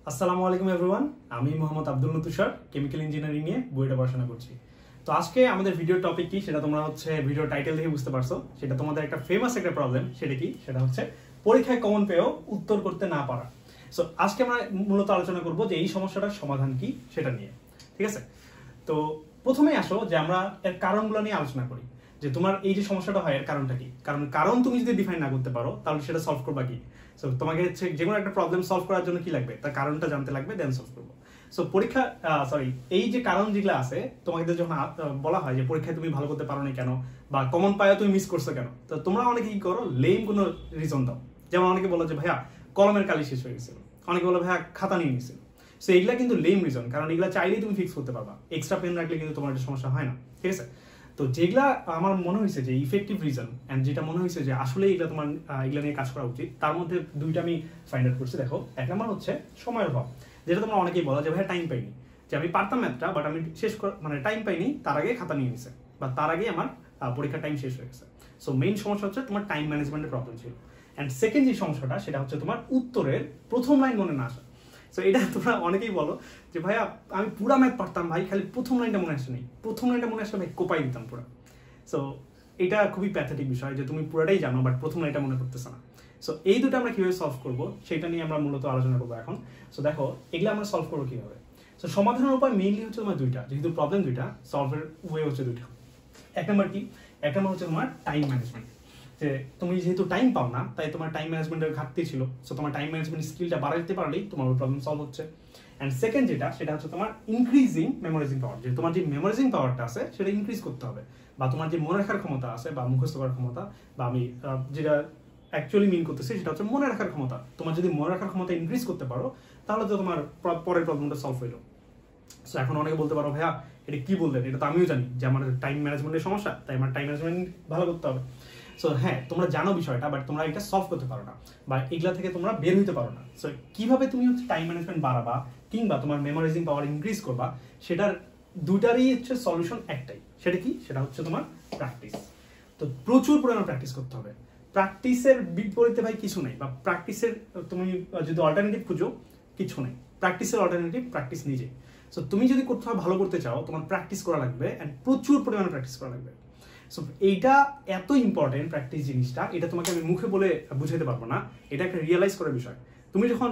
আসসালামু আলাইকুম এভরিওয়ান, আমি মোহাম্মদ আব্দুল তুষার কেমিক্যাল ইঞ্জিনিয়ারিং নিয়ে বইটা পড়াশোনা করছি। তো আজকে আমাদের ভিডিও টপিক কি সেটা তোমরা ভিডিও টাইটেল দেখে বুঝতে পারছো। সেটা তোমাদের একটা ফেমাস একটা প্রবলেম, সেটা কি? সেটা হচ্ছে পরীক্ষায় কমন পেয়েও উত্তর করতে না পারা। সো আজকে আমরা মূলত আলোচনা করব যে এই সমস্যাটার সমাধান কি সেটা নিয়ে, ঠিক আছে? তো প্রথমেই আসো যে আমরা এর কারণগুলো নিয়ে আলোচনা করি, যে তোমার এই যে সমস্যাটা হয় এর কারণটা কি। কারণ তুমি যদি ডিফাইন না করতে পারো তাহলে সেটা সলভ করবা কি? সো তোমাকে হচ্ছে যে কোনো একটা প্রবলেম সলভ করার জন্য কি লাগবে, তার কারণটা জানতে লাগবে, দেন সলভ করবো। সো এই যে কারণ যেগুলো আছে তোমাকে যখন বলা হয় যে পরীক্ষায় তুমি ভালো করতে পারো না কেন, বা কমন পায়ও তুমি মিস করছো কেন, তো তোমরা অনেকে কি করো, লেম কোনো রিজন দাও। যেমন অনেকে বলো যে ভাইয়া কলমের কালি শেষ হয়ে গেছিল, অনেকে বলো ভাইয়া খাতা নিয়ে নিছিল। সো এইগুলা কিন্তু লেম রিজন, কারণ এগুলা চাইলেই তুমি ফিক্স করতে পারবা, এক্সট্রা পেন রাখলে কিন্তু তোমার একটা সমস্যা হয় না, ঠিক আছে? তো যেগুলা আমার মনে হয়েছে যে ইফেক্টিভ রিজন এন্ড যেটা মনে হয়েছে যে আসলে এগুলা তোমার এগুলা নিয়ে কাজ করা উচিত, তার মধ্যে দুইটা আমি ফাইন্ড আউট করছি। দেখো, এক নম্বর হচ্ছে সময়ের অভাব, যেটা তোমরা অনেকেই বলো যে ভাই টাইম পাইনি, যে আমি পারতাম ম্যাথটা বাট আমি টাইম পাইনি, তার আগে খাতা নিয়ে নিছে বা তার আগে আমার পরীক্ষার টাইম শেষ হয়ে গেছে। সো মেইন সমস্যা হচ্ছে তোমার টাইম ম্যানেজমেন্টের প্রবলেম ছিল। এন্ড সেকেন্ড যে সমস্যাটা সেটা হচ্ছে তোমার উত্তরের প্রথম লাইন মনে না আসা। সো এটা তোমরা অনেকেই বলো যে ভাইয়া আমি পুরা ম্যাথ পারতাম ভাই, খালি প্রথম লাইনটা মনে আসে নেই, প্রথম লাইনটা মনে আসলে ভাই কোপাই দিতাম পুরা। সো এটা খুবই প্যাথেটিক বিষয় যে তুমি পুরাটাই জানো বাট প্রথম লাইনটা মনে করতেছ না। সো এই দুটো আমরা কিভাবে সলভ করবো সেটা নিয়ে আমরা মূলত আলোচনা করবো এখন। সো দেখো, এগুলো আমরা সলভ করবো কিভাবে। সো সমাধানের উপায় মেইনলি হচ্ছে তোমার দুইটা, যেহেতু প্রবলেম দুইটা, সলভের ওয়ে হচ্ছে দুইটা। এক নম্বর কি? এক নম্বর হচ্ছে তোমার টাইম ম্যানেজমেন্ট। যে তুমি যেহেতু টাইম পাও না, তাই তোমার টাইম ম্যানেজমেন্টের ঘাটতি ছিল। সো তোমার টাইম ম্যানেজমেন্ট স্কিলটা বাড়াইতে পারলেই তোমার প্রবলেম সলভ হচ্ছে। অ্যান্ড সেকেন্ড যেটা, সেটা হচ্ছে তোমার ইনক্রিজিং মেমোরাইজিং পাওয়ার, যে তোমার যে মেমোরাইজিং পাওয়ারটা আছে সেটা ইনক্রিজ করতে হবে, বা তোমার যে মনে রাখার ক্ষমতা আছে বা মুখস্থ করার ক্ষমতা, বা আমি যেটা অ্যাকচুয়ালি মিন করতেছি সেটা হচ্ছে মনে রাখার ক্ষমতা। তোমার যদি মনে রাখার ক্ষমতা ইনক্রিজ করতে পারো তাহলে তো তোমার পরের প্রবলেমটা সলভ হইলো। সো এখন অনেকে বলতে পারো ভাইয়া এটা কি বললেন, এটা তো আমিও জানি যে আমার টাইম ম্যানেজমেন্টের সমস্যা, তাই আমার টাইম ম্যানেজমেন্ট ভালো করতে হবে। সো হ্যাঁ, তোমরা জানো বিষয়টা, বাট তোমরা এটা সলভ করতে পারো না, বা এগুলা থেকে তোমরা বের হইতে পারো না। সো কিভাবে তুমি হচ্ছে টাইম ম্যানেজমেন্ট বাড়াবা কিংবা তোমার মেমোরাইজিং পাওয়ার ইনক্রিজ করবা, সেটার দুইটারই হচ্ছে সলিউশন একটাই। সেটা কি? সেটা হচ্ছে তোমার প্র্যাকটিস। তো প্রচুর পরিমাণে প্র্যাকটিস করতে হবে। প্র্যাকটিসের বিপরীতে ভাই কিছু নেই, বা প্র্যাকটিসের তুমি যদি অল্টারনেটিভ খুঁজো, কিছু নেই। প্র্যাকটিসের অল্টারনেটিভ প্র্যাকটিস নিজে। সো তুমি যদি কোথাও ভালো করতে চাও, তোমার প্র্যাকটিস করা লাগবে, অ্যান্ড প্রচুর পরিমাণে প্র্যাকটিস করা লাগবে। সো এইটা এত ইম্পর্টেন্ট প্র্যাকটিস জিনিসটা, এটা তোমাকে আমি মুখে বলে বুঝাতে পারবো না, এটা একটা রিয়েলাইজ করার বিষয়। তুমি যখন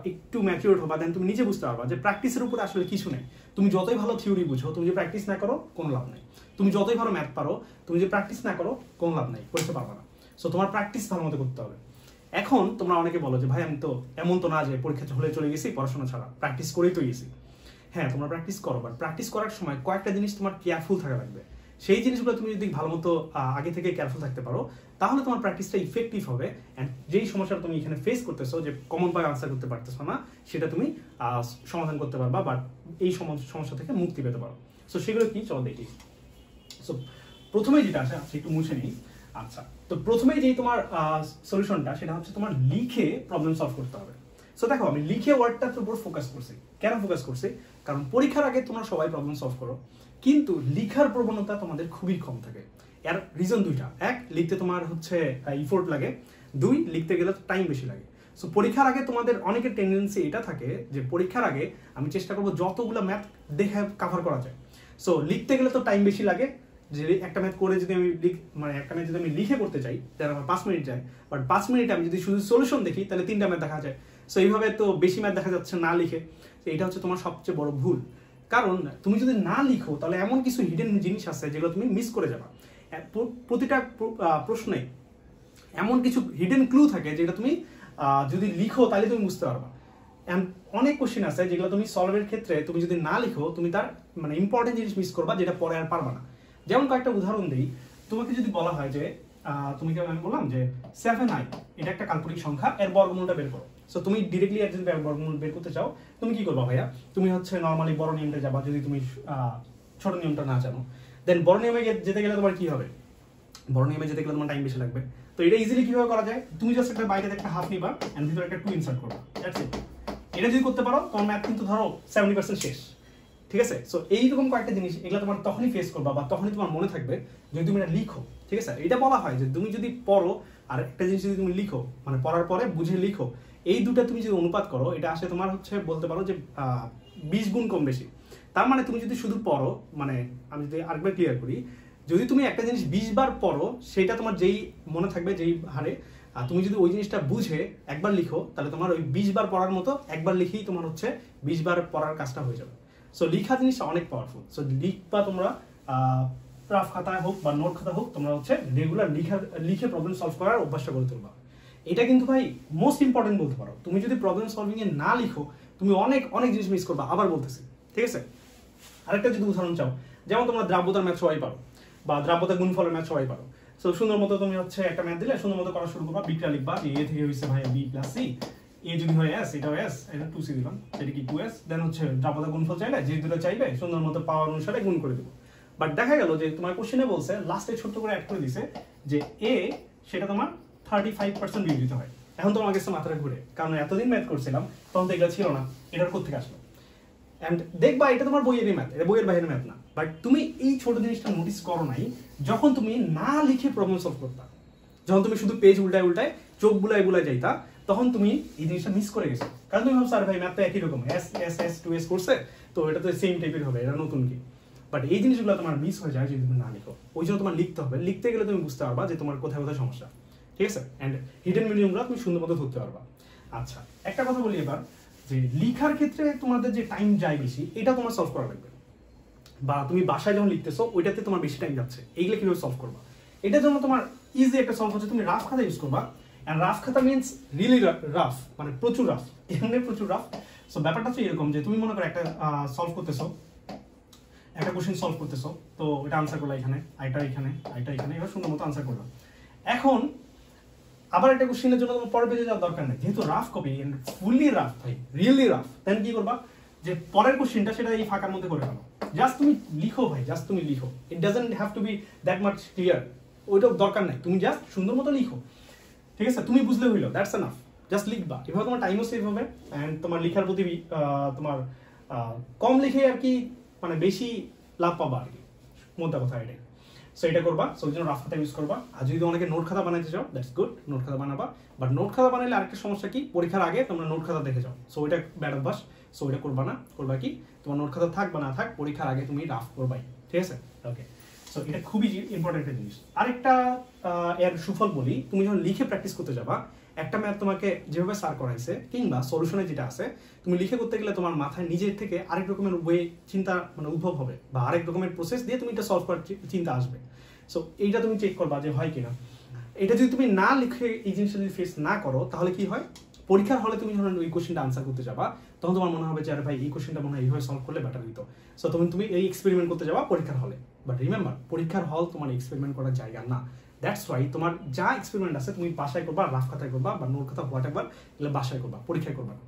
একটু ম্যাচিউরড হবা, দেন তুমি নিজে বুঝতে পারবা যে প্র্যাকটিসের উপরে আসলে কিছু নেই। তুমি যতই ভালো থিওরি বুঝো, তুমি যে প্র্যাকটিস না করো কোনো লাভ নেই। তুমি যতই ভালো ম্যাথ পারো, তুমি যে প্র্যাকটিস না করো কোনো লাভ নেই, করতে পারবা না। সো তোমার প্র্যাকটিস ভালো মতো করতে হবে। এখন তোমরা অনেকে বলো যে ভাই আমি তো এমন তো না যে পরীক্ষা হলে চলে গেছি পড়াশোনা ছাড়া, প্র্যাকটিস করেই তো গেছি। হ্যাঁ, তোমরা প্র্যাকটিস করো, বাট প্র্যাকটিস করার সময় কয়েকটা জিনিস তোমার কেয়ারফুল থাকা লাগবে। সেই জিনিসগুলো তুমি যদি ভালো মতো আগে থেকে কেয়ারফুল থাকতে পারো, তাহলে তোমার প্র্যাকটিসটা ইফেক্টিভ হবে। অ্যান্ড যেই সমস্যাটা তুমি এখানে ফেস করতেছো, যে কমন পায় আনসার করতে পারতেছো না, সেটা তুমি সমাধান করতে পারবা, বাট এই সমস্যা থেকে মুক্তি পেতে পারো। সো সেগুলো কি, চলো দেখি। সো প্রথমে যেটা আছে একটু মুছে নিই। আচ্ছা, তো প্রথমেই যেই তোমার সলিউশনটা, সেটা হচ্ছে তোমার লিখে প্রবলেম সলভ করতে হবে। সো দেখো, আমি লিখে ওয়ার্ডটার উপর ফোকাস করছি। কেন ফোকাস করছি? কারণ পরীক্ষার আগে তোমরা সবাই প্রবলেম সলভ করো, কিন্তু লিখার প্রবণতা তোমাদের খুবই কম থাকে। এর রিজন দুইটা: এক, লিখতে তোমার হচ্ছে ইফোর্ট লাগে; দুই, লিখতে গেলে টাইম বেশি লাগে। সো পরীক্ষার আগে তোমাদের অনেকের টেন্ডেন্সি এটা থাকে যে পরীক্ষার আগে আমি চেষ্টা করবো যতগুলো ম্যাথ দেখে কাভার করা যায়। সো লিখতে গেলে তো টাইম বেশি লাগে, যে একটা ম্যাথ করে যদি আমি একটা ম্যাথ যদি আমি লিখে করতে চাই, তাহলে আমার 5 মিনিট যায়, বাট 5 মিনিটে আমি যদি শুধু সলিউশন দেখি তাহলে 3টা ম্যাথ দেখা যায়। সো এইভাবে তো বেশি ম্যাথ দেখা যাচ্ছে না লিখে। এটা হচ্ছে তোমার সবচেয়ে বড় ভুল। কারণ তুমি যদি না লিখো তাহলে এমন কিছু হিডেন জিনিস আছে যেগুলো তুমি মিস করে যাবা। প্রতিটা প্রশ্নে এমন কিছু হিডেন ক্লু থাকে যেটা তুমি যদি লিখো তাহলে তুমি বুঝতে পারবা। অনেক কোশ্চেন আছে যেগুলো তুমি সলভের ক্ষেত্রে তুমি যদি না লিখো, তুমি তার ইম্পর্টেন্ট জিনিস মিস করবা, যেটা পরে আর পারবা না। যেমন কয়েকটা উদাহরণ দিই। তোমাকে যদি বলা হয় যে তুমি আমি বললাম যে 7i এটা একটা কাল্পনিক সংখ্যা, এর বর্গমূলটা বের করো। সো তুমি ডিরেক্টলি এর যদি বর্গমূল বের করতে চাও, তুমি কি করবা ভাইয়া? তুমি হচ্ছে নর্মালি বড় নিয়মটা যাবা, যদি তুমি ছোট নিয়মটা না জানো। দেন বড় নিয়মে যেতে গেলে তোমার কি হবে? বড় নিয়মে যেতে গেলে তোমার টাইম বেশি লাগবে। তো এটা ইজিলি কিভাবে করা যায়? তুমি জাস্ট একটা বাইরে একটা হাফ নিবা, এন্ড ভিতরে একটা 2 ইনসার্ট করবা। That's it. এটা যদি করতে পারো, তোমার ম্যাথ কিন্তু ধরো 70% শেষ। ঠিক আছে? সো এইরকম কয়েকটা জিনিস, এগুলো তোমার তখনই ফেস করবা বা তখনই তোমার মনে থাকবে যদি তুমি এটা লিখো। ঠিক আছে? এটা বলা হয় যে তুমি যদি পড়ো আর একটা জিনিস যদি তুমি লিখো, পড়ার পরে বুঝে লিখো, এই দুটা তুমি যদি অনুপাত করো, এটা আসে তোমার হচ্ছে বলতে পারো যে 20 গুণ কম বেশি। তার মানে তুমি যদি শুধু পড়ো, মানে আমি যদি আরেকবার ক্লিয়ার করি, যদি তুমি একটা জিনিস 20 বার পড়ো, সেটা তোমার যেই মনে থাকবে যেই হারে, আর তুমি যদি ওই জিনিসটা বুঝে একবার লিখো, তাহলে তোমার ওই 20 বার পড়ার মতো একবার লিখেই তোমার হচ্ছে 20 বার পড়ার কাজটা হয়ে যাবে। সো লিখা জিনিসটা অনেক পাওয়ারফুল। সো লিখবা তোমরা, রাফ খাতায় হোক বা নোট খাতা হোক, তোমরা হচ্ছে রেগুলার লিখে প্রবলেম সলভ করার অভ্যাসটা করে তুলবা। এটা কিন্তু ভাই মোস্ট ইম্পর্টেন্ট বলতে পারো। তুমি যদি প্রবলেম সলভিং এ না লিখো, তুমি অনেক অনেক জিনিস মিস করবা। আবার বলতেছি, ঠিক আছে? আরেকটা যদি উদাহরণ চাও, যেমন তোমরা দ্রাব্যতার ম্যাথ সবাই পারো, বা দ্রাব্যতা গুণফলের ম্যাথ সবাই পারো। সো সুন্দর মতো তুমি হচ্ছে একটা ম্যাথ দিলে সুন্দর মতো করা শুরু করবা, বিটা লিখবা, এ থেকে হইছে ভাই বি প্লাস সি, এ যদি হয় এস, এটাও এস, এটা 2c দিলাম, সেটা কি 2s, দেন হচ্ছে দ্রাব্যতা গুণফল চাইলে যে দুটো চাইবে সুন্দর মতো পাওয়ার অনুসারে গুণ করে দেবো। বাট দেখা গেল যে তোমার কোশ্চেনে বলছে লাস্টে ছোট্ট করে অ্যাড করে দিছে যে এ সেটা তোমার 35% বিয়োজিত হয়। এখন তোমার কাছে মাথাটা ঘুরে, কারণ এতদিন ম্যাথ করছিলাম তখন তো এগুলো ছিল না, এটার কোত্থেকে আসলো? এন্ড দেখবা এটা তোমার বইয়েরই ম্যাথ, এটা বইয়ের বাইরের ম্যাথ না। বাট তুমি এই ছোট জিনিসটা নোটিস করো নাই যখন তুমি না লিখে প্রবলেম সলভ করতা, যখন তুমি শুধু পেজ উল্টায় উল্টায় চোখ বুলায় বুলায় যাইতা, তখন তুমি এই জিনিসটা মিস করে গেছো। কারণ তুমি ভাবছো, আরে ভাই ম্যাথ তো একই রকম, এস এস এস 2s করছে, তো এটা তো সেম টাইপের হবে, এটা নতুন কি? বাট এই জিনিসগুলো তোমার মিস হয়ে যায় যদি তুমি না লিখো। ওই জন্য তোমার লিখতে হবে। লিখতে গেলে তুমি বুঝতে পারবা যে তোমার কোথায় কোথায় সমস্যা, ঠিক আছে? এন্ড হিডেন মিনিমামগুলো তুমি সুন্দর মতো ধরতে পারবা। আচ্ছা, একটা কথা বলি এবার, যে লিখার ক্ষেত্রে তোমাদের যে টাইম যায় বেশি, এটা তোমার সলভ করা লাগবে। বা তুমি বাসায় যখন লিখতেছো, ওইটাতে তোমার বেশি টাইম যাচ্ছে, এইগুলো কিভাবে সলভ করবা? এটার জন্য তোমার ইজি একটা সলভ হচ্ছে, তুমি রাফ খাতা ইউজ করবা। এন্ড রাফ খাতা মিনস রিয়েলি রাফ, মানে প্রচুর রাফ, এমনি প্রচুর রাফ। সো ব্যাপারটা হচ্ছে এরকম যে তুমি মনে করো একটা সলভ করতেছো, একটা কোশ্চেন সলভ করতেছো, তো এটা আনসার করলা এখানে, আইটা এখানে, আইটা এখানে, এবার সুন্দর মতো আনসার করলাম। এখন আবার একটা কোশ্চেনের জন্য তোমার পরের পেজে যাওয়ার দরকার নেই, যেহেতু রাফ কপি, ফুললি রাফ ভাই, রিয়েলি রাফ। দেন কি করবা, যে পরের কোশ্চেনটা সেটা এই ফাঁকার মধ্যে করে ফেলো। জাস্ট তুমি লিখো ভাই, জাস্ট তুমি লিখো। It doesn't have to be that much clear, ওইটার দরকার নাই, তুমি জাস্ট সুন্দর মতো লিখো, ঠিক আছে? তুমি বুঝলে হইলো, দ্যাটস এনাফ। জাস্ট লিখবা, এভাবে তোমার টাইমও সেভ হবে, অ্যান্ড তোমার লিখার প্রতি তোমার কম লিখে আর কি, মানে বেশি লাভ পাবা আর কি, মোদ্দা কথা এটাই। সো এটা করবা, সো ওই জন্য রাফ খাতা ইউজ করবা। আর যদি অনেকে নোট খাতা বানাইতে চাও, দ্যাটস গুড, নোট খাতা বানাবা। বাট নোট খাতা বানাইলে আরেকটা সমস্যা কি, পরীক্ষার আগে তোমরা নোট খাতা দেখে যাও, সো ওইটা ব্যাড অভ্যাস। সো ওইটা করবা না। করবা কি, তোমার নোট খাতা থাক বা না থাক, পরীক্ষার আগে তুমি রাফ করবাই, ঠিক আছে? ওকে, সো এটা খুবই ইম্পর্টেন্ট একটা জিনিস। আরেকটা এর সুফল বলি, তুমি যখন লিখে প্র্যাকটিস করতে যাবা, একটা ম্যাথ তোমাকে যেভাবে স্যার করাইছে কিংবা সলিউশনে যেটা আছে, তুমি লিখে করতে গেলে তোমার মাথায় নিজের থেকে আরেক রকমের ওয়ে চিন্তা মানে উদ্ভব হবে, বা আরেক রকমের প্রসেস দিয়ে তুমি এটা সলভ করার চিন্তা আসবে। সো এইটা তুমি চেক করবা যে হয় কিনা। এটা যদি তুমি না লিখে এই জিনিসটা যদি ফেস না করো, তাহলে কি হয়, পরীক্ষার হলে তুমি যখন ওই কোশ্চেনটা আনসার করতে যাবা, তখন তোমার মনে হবে যে আরে ভাই এই কোশ্চেনটা মনে হয় এইভাবে সলভ করলে বেটার হইতো। সো তুমি এই এক্সপেরিমেন্ট করতে যাবা পরীক্ষার হলে। বাট রিমেম্বার, পরীক্ষার হল তোমার এক্সপেরিমেন্ট করার জায়গা না। দ্যাটস ওয়াই তোমার যা এক্সপেরিমেন্ট আছে তুমি বাসায় করবা, রাফ খাতায় করবা, বা নোট খাতা হোয়াট এভার, এগুলো বাসায় করবা, পরীক্ষায় করবা না।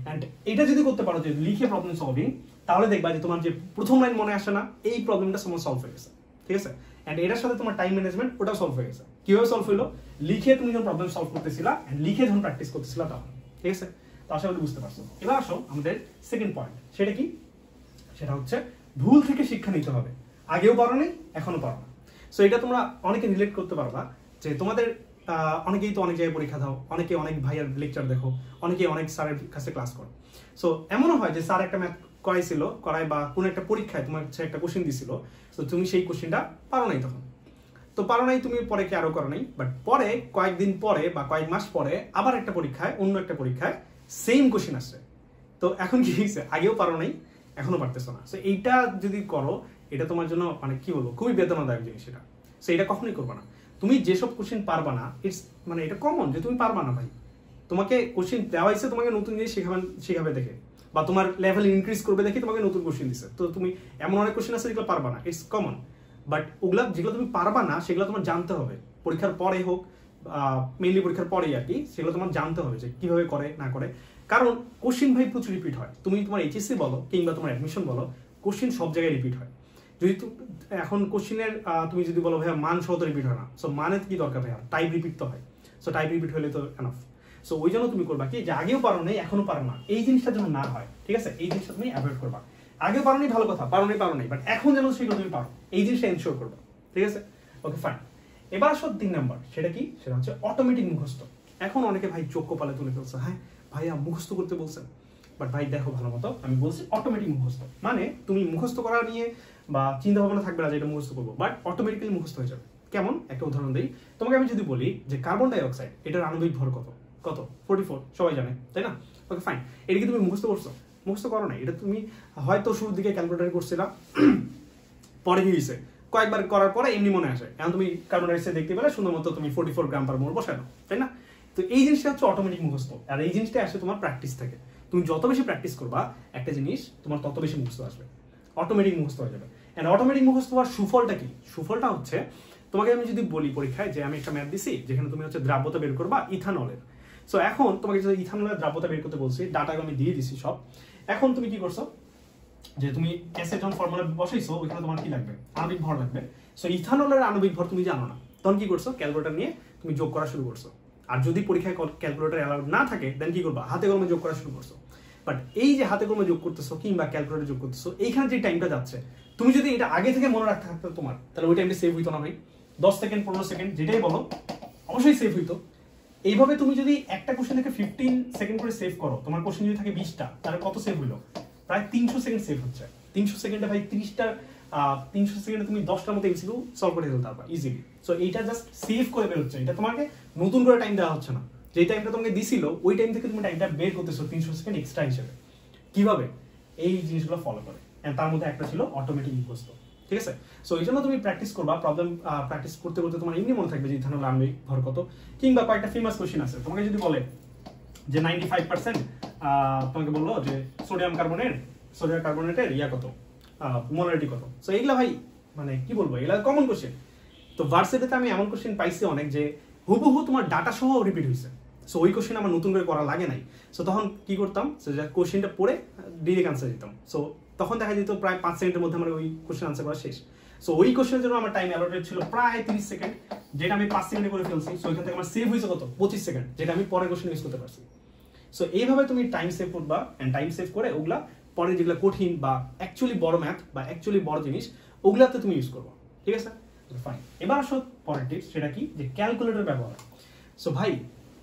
অ্যান্ড এটা যদি করতে পারো যে লিখে প্রবলেম সলভিং, তাহলে দেখবা যে তোমার যে প্রথম লাইন মনে আসে না, এই প্রবলেমটা তোমার সলভ হয়ে গেছে, ঠিক আছে? এন্ড এটার সাথে তোমার টাইম ম্যানেজমেন্ট, ওটাও সলভ হয়ে গেছে। কিভাবে সলভ হলো, লিখে তুমি যখন প্রবলেম সলভ করতেছিলা, লিখে যখন প্র্যাকটিস করতেছিলা তখন, ঠিক আছে? তো আশা করি বুঝতে পারছো। এবার আসো আমাদের সেকেন্ড পয়েন্ট, সেটা কি? সেটা হচ্ছে ভুল থেকে শিক্ষা নিতে হবে। আগেও পারো নাই, এখনো পারো না। সো এটা তোমরা অনেকে রিলেট করতে পারবা, যে তোমাদের অনেকেই তো অনেক জায়গায় পরীক্ষা দাও, অনেকে অনেক ভাইয়ার লেকচার দেখো, অনেকে অনেক স্যারের কাছে ক্লাস করো। সো এমনও হয় যে স্যার একটা ম্যাথ করায় বা কোনো একটা পরীক্ষায় তোমার একটা কোশ্চেন দিছিল, তো তুমি সেই কোশ্চেনটা পারো নাই, তখন তো পারো নাই, তুমি পরে কি আরো করো নাই। বাট পরে কয়েকদিন পরে বা কয়েক মাস পরে আবার একটা পরীক্ষায়, অন্য একটা পরীক্ষায় সেম কোশ্চেন আসছে, তো এখন কি হয়েছে, আগেও পারো নাই, এখনো পারতেছো না। সো এইটা যদি করো, এটা তোমার জন্য মানে কি বলবো, খুবই বেদনাদায়ক জিনিস এটা। সো এটা কখনোই করবা না। তুমি যেসব কোশ্চেন পারবা না, ইটস মানে এটা কমন যে তুমি পারবা না ভাই। তোমাকে কোশ্চেন দেওয়া হয়েছে, তোমাকে নতুন জিনিস শেখাবে দেখে, বা তোমার লেভেল ইনক্রিজ করবে দেখে তোমাকে নতুন কোশ্চেন দিচ্ছে, তো তুমি এমন অনেক কোশ্চেন আছে যেগুলো পারবা না, ইটস কমন। বাট ওগুলা যেগুলো তুমি পারবা না, সেগুলো তোমার জানতে হবে, পরীক্ষার পরে হোক, মেইনলি পরীক্ষার পরেই আর কি, সেগুলো তোমার জানতে হবে যে কিভাবে করে না করে। কারণ কোশ্চেন ভাই প্রচুর রিপিট হয়। তুমি তোমার এইচএসসি বলো কিংবা তোমার অ্যাডমিশন বলো, কোশ্চেন সব জায়গায় রিপিট হয়। যদি এখন কোশ্চেনের তুমি যদি বলো ভাইয়া মান সহ তো রিপিট হয় না, সো মানের কি দরকার ভাইয়া, টাইপ রিপিট তো হয়। সো টাইপ রিপিট হলে তো এনাফ। সো ওই জন্য তুমি করবা কি, যে আগেও পারো নাই, এখনো পারো না, এই জিনিসটা যেন না হয়, ঠিক আছে? এই জিনিসটা তুমি অ্যাভয়েড করবা। আগেও পারো নি, ভালো কথা, পারো নাই, বাট এখন যেন সেগুলো তুমি পারো, এই জিনিসটা এনশিওর করবা, ঠিক আছে? Okay fine. এবার আসো 3 নাম্বার, সেটা কি? সেটা হচ্ছে অটোমেটিক মুখস্থ। এখন অনেকে ভাই চোখ কপালে তুলে ফেলছে, হ্যাঁ ভাইয়া মুখস্থ করতে বলছেন, বাট ভাই দেখো ভালো মতো আমি বলছি অটোমেটিক মুখস্থ, মানে তুমি মুখস্থ করা নিয়ে বা চিন্তা ভাবনা থাকবে না যে এটা মুখস্থ করবো, বাট অটোমেটিক্যালি মুখস্থ হয়ে যাবে। কেমন, একটা উদাহরণ দিই তোমাকে। আমি যদি বলি যে কার্বন ডাই অক্সাইড এটার আণবিক ভর কত, 44, সবাই জানে তাই না? ওকে ফাইন, এটা কি তুমি মুখস্থ করছো? মুখস্থ করো নাই, এটা তুমি হয়তো শুরুর দিকে ক্যালকুলেটার করছিলা, পরে কি হয়েছে কয়েকবার করার পরে এমনি মনে আসে, এখন তুমি কার্বন ডাই অক্সাইড দেখতে পেলে সুন্দর মতো তুমি 44 গ্রাম পার মোল বসানো, তাই না? তো এই জিনিসটা হচ্ছে অটোমেটিক মুখস্থ, আর এই জিনিসটা আসে তোমার প্র্যাকটিস থেকে। তুমি যত বেশি প্র্যাকটিস করবা একটা জিনিস, তোমার তত বেশি মুখস্থ আসবে, অটোমেটিক মুখস্থ হয়ে যাবে। এন্ড অটোমেটিক মুখস্থ হওয়ার সুফলটা কি? সুফলটা হচ্ছে তোমাকে আমি যদি বলি পরীক্ষায় যে আমি একটা ম্যাথ দিছি যেখানে তুমি হচ্ছে দ্রাব্যতা বের করবা ইথানলের। সো এখন তোমাকে যদি ইথানলের দ্রাব্যতা বের করতে বলছি, ডাটাকে আমি দিয়ে দিছি সব। এখন তুমি কি করছো যে তুমি অ্যাসিড যখন ফর্মুলা বসাইছো ওইখানে তোমার কি লাগবে, আণবিক ভর লাগবে। সো ইথানলের আণবিক ভর তুমি জানো না, তখন কি করছো ক্যালকুলেটর নিয়ে তুমি যোগ করা শুরু করছো। আর যদি পরীক্ষায় ক্যালকুলেটর অ্যালাউড না থাকে দেন কি করবা, হাতে কলমে যোগ করা শুরু করছো। বাট এই যে হাতে কলমে যোগ করতেছো কিংবা ক্যালকুলেটর যোগ করতেছো, এইখানে যে টাইমটা যাচ্ছে তুমি যদি এটা আগে থেকে মনে রাখতে থাকতো তোমার, তাহলে ওই টাইমটা সেভ হইতো না ভাই। 10 সেকেন্ড 15 সেকেন্ড যেটাই বলো অবশ্যই সেভ হইতো। এইভাবে তুমি যদি একটা কোশ্চেন থেকে 15 সেকেন্ড করে সেভ করো, তোমার কোশ্চেন যদি থাকে 20টা, তাহলে কত সেভ হইলো? প্রায় 300 সেকেন্ড সেভ হচ্ছে। 300 সেকেন্ডে ভাই 300 সেকেন্ডে তুমি 10টার মতো এমসিকিউ সলভ করে দিতে পারবা ইজিলি। সো এইটা জাস্ট সেভ করে বের হচ্ছে, এটা তোমাকে নতুন করে টাইম দেওয়া হচ্ছে না। যে টাইমটা তোমাকে দিছিল ওই টাইম থেকে তুমি টাইমটা বের করতেছো 300 সেকেন্ড এক্সট্রা হিসেবে। কিভাবে? এই জিনিসগুলো ফলো করে। তার মধ্যে একটা ছিল অটোমেটিক মুখস্থ, ঠিক আছে? সো এই জন্য তুমি প্র্যাকটিস করবা, প্রবলেম প্র্যাকটিস করতে করতে তোমার এমনি মনে থাকবে যে ইথানল আণবিক ভর কত। কিংবা কয়েকটা ফেমাস কোশ্চেন আছে, তোমাকে যদি বলে যে 95% তোমাকে বললো যে সোডিয়াম কার্বনেটের ইয়া কত, মোলারিটি কত। সো এইগুলা ভাই মানে কি বলবো, এগুলা কমন কোশ্চেন। তো ভার্সিটিতে আমি এমন কোশ্চেন পাইছি অনেক যে হুবহু তোমার ডাটা সহ রিপিট হয়েছে। সো ওই কোশ্চেন আমার নতুন করে করা লাগে নাই। সো তখন কি করতাম, কোশ্চেনটা পড়ে ডিরেক্ট আনসার দিতাম। সো তখন দেখা যেত প্রায় 5 সেকেন্ডের মধ্যে আমার ওই কোশ্চেন আনসার করা শেষ। সো ওই কোশ্চেনের জন্য আমার টাইম অ্যালটেড ছিল প্রায় 30 সেকেন্ড, যেটা আমি 5 সেকেন্ডে করে ফেলছি। সো ওইখান থেকে আমার সেভ হয়েছে কত, 25 সেকেন্ড, যেটা আমি পরের কোশ্চেন ইউজ করতে পারছি। সো এইভাবে তুমি টাইম সেভ করবা, এন্ড টাইম সেভ করে ওগুলা পরে যেগুলো কঠিন বা অ্যাকচুয়ালি বড় ম্যাথ বা অ্যাকচুয়ালি বড় জিনিস ওগুলাতে তুমি ইউজ করবা, ঠিক আছে? ফাইন, এবার আসো পরের টিপস, সেটা কি, যে ক্যালকুলেটর ব্যবহার। সো ভাই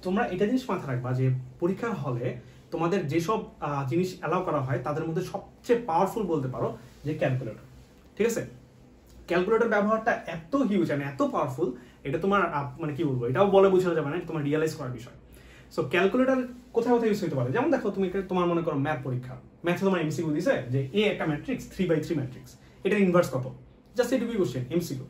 তোমরা এটা জিনিস মাথায় রাখবা যে পরীক্ষার হলে তোমাদের যেসব জিনিস অ্যালাউ করা হয় তাদের মধ্যে সবচেয়ে পাওয়ারফুল বলতে পারো যে ক্যালকুলেটর, ঠিক আছে? ক্যালকুলেটর ব্যবহারটা এত হিউজ and এত পাওয়ারফুল, এটা তোমার মানে কি বলবো, এটাও বলে বোঝানো যাবে না, তোমার রিয়েলাইজ করার বিষয়। সো ক্যালকুলেটর কোথায় কোথায় ইউজ হতে পারে, যেমন দেখো তুমি তোমার মনে করো ম্যাথ পরীক্ষা, ম্যাথে তোমার এমসিকিউ দিছে যে এ একটা ম্যাট্রিক্স 3/3 ম্যাট্রিক্স, এটার ইনভার্স কত, জাস্ট এটুকুই কোশ্চেন এমসিকিউ।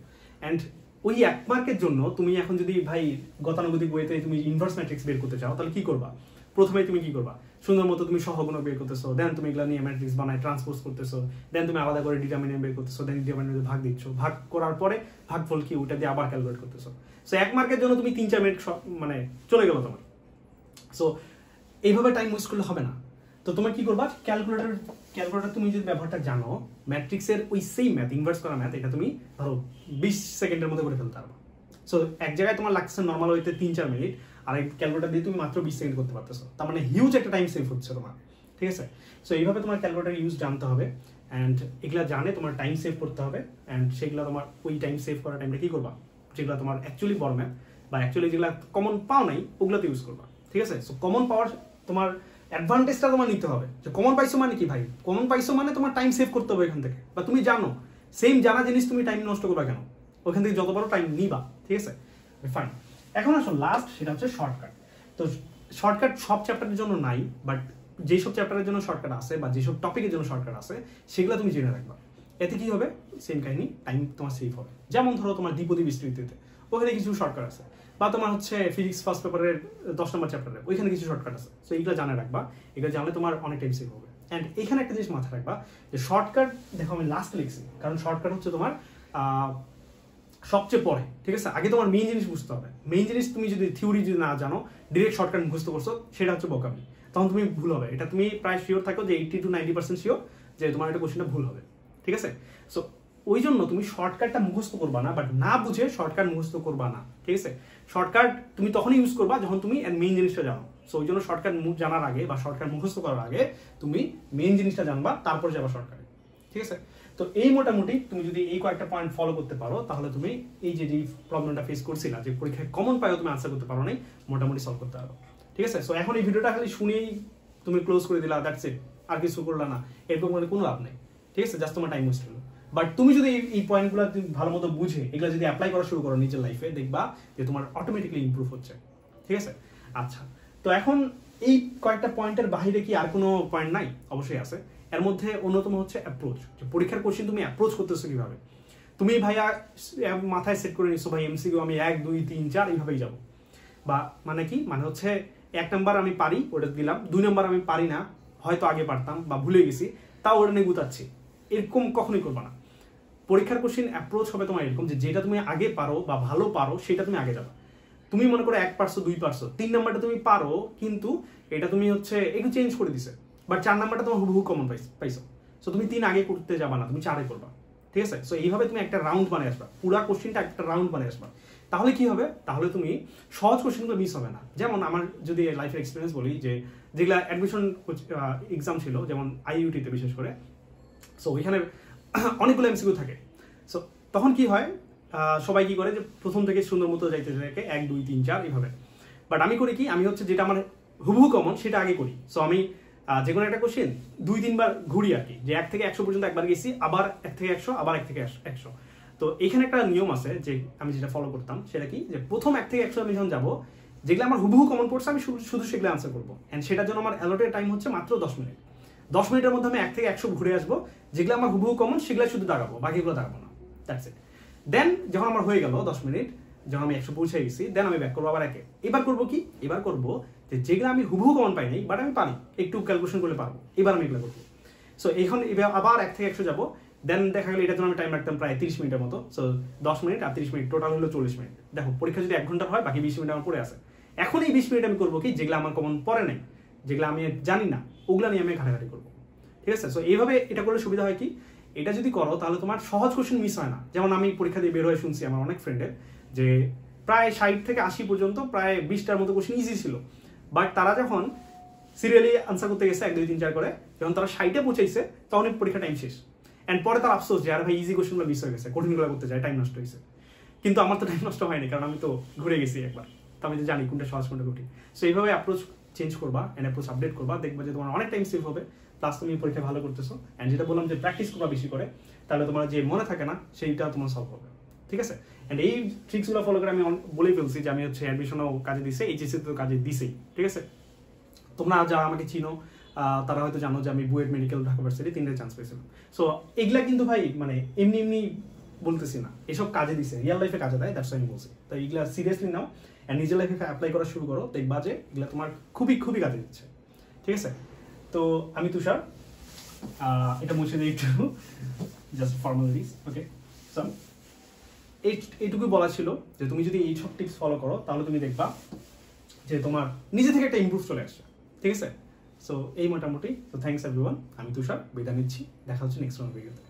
এন্ড ওই 1 মার্কের জন্য তুমি এখন যদি ভাই গতানুগতিক বইতে তুমি ইনভার্স ম্যাট্রিক্স বের করতে চাও, তাহলে কি করবা? প্রথমে তুমি কি করবা, সুন্দর মতো তুমি সহগুণক বের করতেছো, দেন তুমি এগুলা নিয়ে ম্যাট্রিক্স বানায় ট্রান্সপোজ করতেছো, দেন তুমি আলাদা করে ডিটারমিনেন্ট বের করতেছো, দেন ডিটারমিনেন্টে ভাগ দিচ্ছ, ভাগ করার পরে ভাগফল কি ওটা দিয়ে আবার ক্যালকুলেট করতেছো। সো 1 মার্কের জন্য তুমি 3-4 মিনিট মানে চলে গেল তোমার। সো এইভাবে টাইম ওয়েস্ট করলে হবে না। তো তোমার কি করবা, ক্যালকুলেটর তুমি যদি ব্যবহারটা জানো, ম্যাট্রিক্সের ওই সেম ম্যাথ, ইনভার্স করা ম্যাথ, এটা তুমি ধরো 20 সেকেন্ডের মধ্যে করে ফেলতে পারবা। সো এক জায়গায় তোমার লাগছে নর্মাল হইতে 3-4 মিনিট, আর এই ক্যালকুলেটর দিয়ে তুমি মাত্র 20 সেকেন্ড করতে পারতেছো, তার মানে হিউজ একটা টাইম সেভ হচ্ছে তোমার, ঠিক আছে? সো এইভাবে তোমার ক্যালকুলেটর ইউজ জানতে হবে, অ্যান্ড এগুলা জানে তোমার টাইম সেভ করতে হবে, অ্যান্ড সেগুলো তোমার ওই টাইম সেভ করার টাইমটা কি করবা, যেগুলো তোমার অ্যাকচুয়ালি বড় ম্যাথ বা অ্যাকচুয়ালি যেগুলো কমন পাও নাই ওগুলোতে ইউজ করবা, ঠিক আছে? সো কমন পাওয়ার তোমার অ্যাডভান্টেজটা তোমার নিতে হবে, যে কমন পাইছো মানে কি ভাই, কমন পাইছো মানে তোমার টাইম সেভ করতে হবে এখান থেকে, বা তুমি জানো সেম জানা জিনিস তুমি টাইম নষ্ট করবা কেন, ওখান থেকে যত বড় টাইম নিবা, ঠিক আছে? ফাইন, এখন আসো লাস্ট, সেটা হচ্ছে শর্টকাট। তো শর্টকাট সব চ্যাপ্টারের জন্য নাই, বাট যেসব চ্যাপ্টারের জন্য শর্টকাট আছে বা যেসব টপিকের জন্য শর্টকাট আছে সেগুলো তুমি জেনে রাখবা। এতে কি হবে, সেম কাহিনী, টাইম তোমার সেভ হবে। যেমন ধরো তোমার দ্বিপদী বিস্তৃতিতে ওখানে কিছু শর্টকাট আছে, বা তোমার হচ্ছে ফিজিক্স ফার্স্ট পেপারের 10 নম্বর চ্যাপ্টারে ওইখানে কিছু শর্টকাট আছে। সো এইগুলো জানে রাখবা, এগুলো জানলে তোমার অনেক টাইম সেভ হবে। অ্যান্ড এখানে একটা জিনিস মাথায় রাখবা যে শর্টকাট, দেখো আমি লাস্ট লিখছি কারণ শর্টকাট হচ্ছে তোমার সবচেয়ে পরে, ঠিক আছে? আগে তোমার মেইন জিনিস বুঝতে হবে। মেইন জিনিস তুমি যদি থিওরি যদি না জানো, ডিরেক্ট শর্টকাট মুখস্থ করছো, সেটা হচ্ছে বোকামি, তখন তুমি ভুল হবে। এটা তুমি প্রায় শিওর থাকো যে 80-90% শিওর যে তোমার একটা কোশ্চেনটা ভুল হবে, ঠিক আছে? সো ওই জন্য তুমি শর্টকাটটা মুখস্থ করবা না, বাট না বুঝে শর্টকাট মুখস্থ করবা না, ঠিক আছে? শর্টকাট তুমি তখনই ইউজ করবা যখন তুমি মেইন জিনিসটা জানো। সো ওই জন্য শর্টকাট জানার আগে বা শর্টকাট মুখস্থ করার আগে তুমি মেইন জিনিসটা জানবা, তারপর যাবা শর্টকাটে, ঠিক আছে? তো এই মোটামুটি তুমি যদি এই কয়েকটা পয়েন্ট ফলো করতে পারো, তাহলে তুমি এই যে প্রবলেমটা ফেস করছিলা যে পরীক্ষায় কমন পাইও তুমি আনসার করতে পারো নাই, মোটামুটি সলভ করতে পারো। ঠিক আছে? সো এখন এই ভিডিওটা খালি শুনেই তুমি ক্লোজ করে দিলা, দ্যাটস ইট, আর কিছু করলা না, এরকম মানে কোনো লাভ নেই। ঠিক আছে? জাস্ট তোমার টাইম ওয়েস্ট হলো। বাট তুমি যদি এই পয়েন্টগুলো ভালো মতো বুঝে এগুলো যদি অ্যাপ্লাই করা শুরু করো নিজের লাইফে, দেখবা যে তোমার অটোমেটিকলি ইমপ্রুভ হচ্ছে। ঠিক আছে? আচ্ছা, তো এখন এই কয়েকটা পয়েন্টের বাইরে কি আর কোনো পয়েন্ট নাই? অবশ্যই আছে। এর মধ্যে অন্যতম হচ্ছে অ্যাপ্রোচ। পরীক্ষার কোশ্চেন তুমি অ্যাপ্রোচ করতেছো কিভাবে? তুমি ভাইয়া মাথায় সেট করে নিছো ভাই এমসিকিউ আমি 1 2 3 4 এইভাবেই যাবো, বা মানে কি মানে হচ্ছে 1 নাম্বার আমি পারি ওটা দিলাম, 2 নাম্বার আমি পারি না, হয়তো আগে পারতাম বা ভুলে গেছি, তাও ওটা নিয়ে গুতাচ্ছি, এরকম কখনোই করবা না। পরীক্ষার কোশ্চেন অ্যাপ্রোচ হবে তোমার এরকম যে যেটা তুমি আগে পারো বা ভালো পারো সেটা তুমি আগে যাবা। তুমি মনে করো 1 পারছো 2 পারছো, 3 নাম্বারটা তুমি পারো কিন্তু এটা তুমি হচ্ছে একটু চেঞ্জ করে দিছে, বাট 4 নাম্বারটা তোমার হুবহু কমন পাইছো, সো তুমি 3 আগে করতে যাবা না, তুমি 4 করবা। ঠিক আছে? সো এইভাবে তুমি একটা রাউন্ড বানিয়ে আসবা, পুরো কোশ্চেনটা একটা রাউন্ড বানিয়ে আসবা। তাহলে কি হবে? তাহলে তুমি সহজ কোশ্চেনগুলো মিস হবে না। যেমন আমার যদি লাইফের এক্সপিরিয়েন্স বলি, যে যেগুলা অ্যাডমিশন এক্সাম ছিল, যেমন আইইউটিতে বিশেষ করে, সো এখানে অনেকগুলো এমসিকিউ থাকে। সো তখন কি হয়, সবাই কি করে যে প্রথম থেকে সুন্দর মতো যাইতে থাকে 1 2 3 4 এইভাবে। বাট আমি করি কি, আমি হচ্ছে যেটা আমার হুবহু কমন সেটা আগে করি। সো আমি যে কোনো একটা কোশ্চেন 2 3 বার ঘুরি আর কি, যে 1 থেকে 100 পর্যন্ত একবার গেছি, আবার 1 থেকে 100, আবার 1 থেকে 100। তো এখানে একটা নিয়ম আছে যে আমি যেটা ফলো করতাম, সেটা কি, যে প্রথম 1 থেকে 100 আমি যখন যাবো, যেগুলো আমার হুবহু কমন পড়ছে আমি শুধু সেগুলো আনসার করবো, এন্ড সেটার জন্য আমার অ্যালোটেড টাইম হচ্ছে মাত্র 10 মিনিট। 10 মিনিটের মধ্যে আমি 1 থেকে 100 ঘুরে আসবো, যেগুলো আমার হুবহু কমন সেগুলো শুধু দাগাবো, বাকিগুলো দাগাবো না, দ্যাটস ইট। দেন যখন আমার হয়ে গেল 10 মিনিট, যখন আমি 100 পৌঁছে গেছি, দেন আমি ব্যাক করবো আবার একে। এবার করবো কি, এবার করবো যে যেগুলো আমি হুবহু কমন পাই নাই বাট আমি পারি, একটু ক্যালকুলেশন করলে পারবো, এবার আমি এগুলো করবো। সো এখন আবার 1 থেকে 100 যাবো, দেন দেখা গেল এটার জন্য আমি টাইম রাখতাম প্রায় 30 মিনিটের মতো। সো 10 মিনিট আর 30 মিনিট টোটাল হলো 40 মিনিট। দেখো পরীক্ষা যদি 1 ঘন্টার হয়, বাকি 20 মিনিট আমার পড়ে আছে। এখন এই 20 মিনিট আমি করবো কি, যেগুলো আমার কমন পড়ে নাই, যেগুলো আমি জানি না, ওগুলো নিয়ে আমি ঘাটাঘাটি করবো। ঠিক আছে? সো এইভাবে এটা করলে সুবিধা হয় কি, এটা যদি করো তাহলে তোমার সহজ কোশ্চেন মিস হয় না। যেমন আমি পরীক্ষা দিয়ে বের হয়ে শুনছি আমার অনেক ফ্রেন্ডের যে প্রায় 60 থেকে 80 পর্যন্ত প্রায় 20টার মতো কোশ্চেন ইজি ছিল, বাট তারা যখন সিরিয়ালি আনসার করতে গেছে 1 2 3 4 করে, যখন তারা 60-এ পৌঁছাইছে তখন পরীক্ষা টাইম শেষ। এন্ড পরে তার আফসোস যে আর ভাই ইজি কোশ্চেনগুলো মিস হয়ে গেছে, কঠিনগুলো করতে যায় টাইম নষ্ট হয়েছে। কিন্তু আমার তো টাইম নষ্ট হয়নি, কারণ আমি তো ঘুরে গেছি একবার, তো আমি তো জানি কোনটা সহজ কোনটা কঠিন। সো এইভাবে অ্যাপ্রোচ চেঞ্জ করবা এন্ড অ্যাপ্রোচ আপডেট করবা, দেখবা যে তোমার অনেক টাইম সেভ হবে, প্লাস তুমি পরীক্ষা ভালো করতেছো। এন্ড যেটা বললাম যে প্র্যাকটিস করবা বেশি করে, তাহলে তোমার যে মনে থাকে না সেইটা তোমার সলভ হবে। ঠিক আছে? এন্ড এই ট্রিক্সগুলো ফলো করে আমি বলেই ফেলছি যে আমি হচ্ছে অ্যাডমিশনও কাজে দিছে, এইচএসসি তো কাজে দিছেই। ঠিক আছে? তোমরা যারা আমাকে চিনো তারা হয়তো জানো যে আমি বুয়েট, মেডিকেল, ঢাকা ভার্সিটি 3টে চান্স পেয়েছিলাম। সো এগুলা কিন্তু ভাই মানে এমনি এমনি বলতেছি না, এসব কাজে দিছে, রিয়েল লাইফে কাজে দেয়, দ্যাটস আমি বলছি। তো এইগুলা সিরিয়াসলি নাও এন্ড নিজের লাইফে অ্যাপ্লাই করা শুরু করো, দেখবা যে এগুলা তোমার খুবই খুবই কাজে দিচ্ছে। ঠিক আছে? তো আমি তুষার, এটা মুছে দিই একটু, জাস্ট ফর্মালিটিস। ওকে, সো এইটুকুই বলা ছিল যে তুমি যদি এইসব টিপস ফলো করো তাহলে তুমি দেখবা যে তোমার নিজে থেকে একটা ইমপ্রুভ চলে আসছে। ঠিক আছে? সো এই মোটামুটি। সো থ্যাংকস এভরিওয়ান, আমি তুষার, বিদায় নিচ্ছি, দেখা হচ্ছে নেক্সট ভিডিওতে।